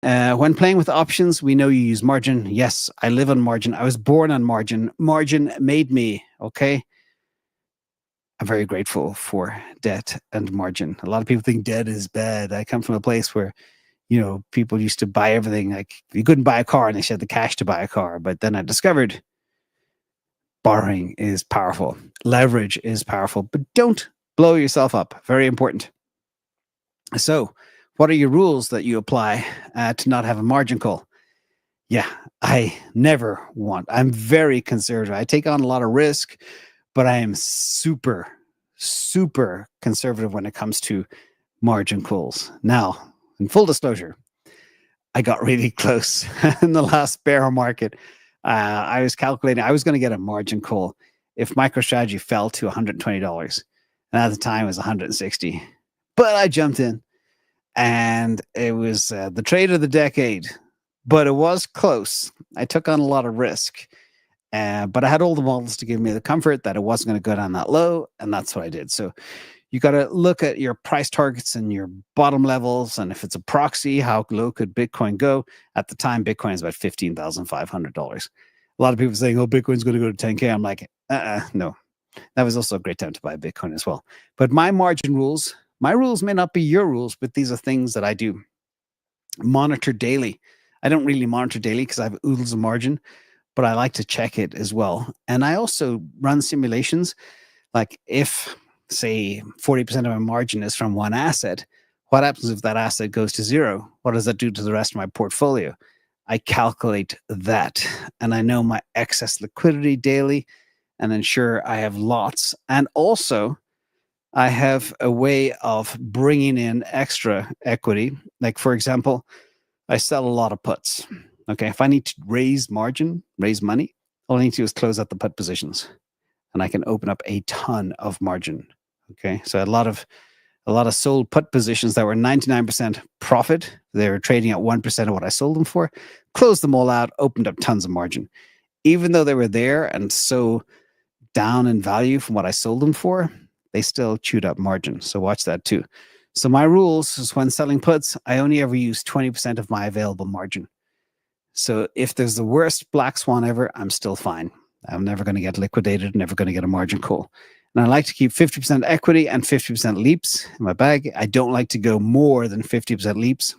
When playing with options, we know you use margin. Yes, I live on margin. I was born on margin. Margin made me, okay? I'm very grateful for debt and margin. A lot of people think debt is bad. I come from a place where, people used to buy everything. Like you couldn't buy a car unless you had the cash to buy a car. But then I discovered borrowing is powerful. Leverage is powerful, but don't blow yourself up. Very important. So, what are your rules that you apply to not have a margin call? Yeah, I'm very conservative. I take on a lot of risk, but I am super, super conservative when it comes to margin calls. Now, in full disclosure, I got really close in the last bear market. I was calculating I was going to get a margin call if MicroStrategy fell to $120. And at the time it was 160. But I jumped in and it was the trade of the decade. But it was close. I took on a lot of risk. But I had all the models to give me the comfort that it wasn't going to go down that low. And that's what I did. So you got to look at your price targets and your bottom levels. And if it's a proxy, how low could Bitcoin go? At the time, Bitcoin is about $15,500. A lot of people saying, oh, Bitcoin's going to go to 10K. I'm like, no. That was also a great time to buy Bitcoin as well. But my rules may not be your rules, but these are things that I do. Monitor daily. I don't really monitor daily because I have oodles of margin, but I like to check it as well. And I also run simulations. Like if, say, 40% of my margin is from one asset, what happens if that asset goes to zero? What does that do to the rest of my portfolio? I calculate that, and I know my excess liquidity daily and ensure I have lots. And also, I have a way of bringing in extra equity. Like, for example, I sell a lot of puts. Okay, if I need to raise money, all I need to do is close out the put positions, and I can open up a ton of margin. Okay, so a lot of sold put positions that were 99% profit. They were trading at 1% of what I sold them for. Closed them all out, opened up tons of margin, even though they were there and so down in value from what I sold them for. They still chewed up margin. So watch that too. So my rules is when selling puts, I only ever use 20% of my available margin. So if there's the worst black swan ever, I'm still fine. I'm never going to get liquidated, never going to get a margin call. And I like to keep 50% equity and 50% leaps in my bag. I don't like to go more than 50% leaps.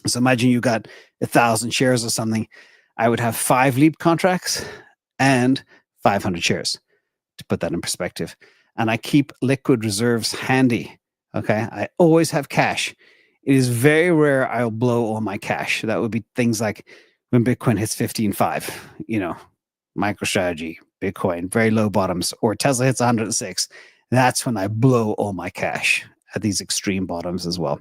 So imagine you got 1,000 shares or something. I would have 5 leap contracts and 500 shares, to put that in perspective. And I keep liquid reserves handy. Okay. I always have cash. It is very rare I'll blow all my cash. That would be things like when Bitcoin hits 15.5, MicroStrategy, Bitcoin, very low bottoms, or Tesla hits 106. That's when I blow all my cash at these extreme bottoms as well.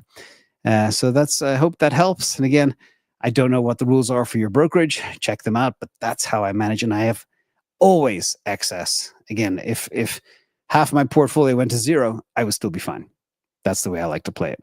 So that's, I hope that helps. And again, I don't know what the rules are for your brokerage. Check them out, but that's how I manage. And I have always excess. Again, if half my portfolio went to zero, I would still be fine. That's the way I like to play it.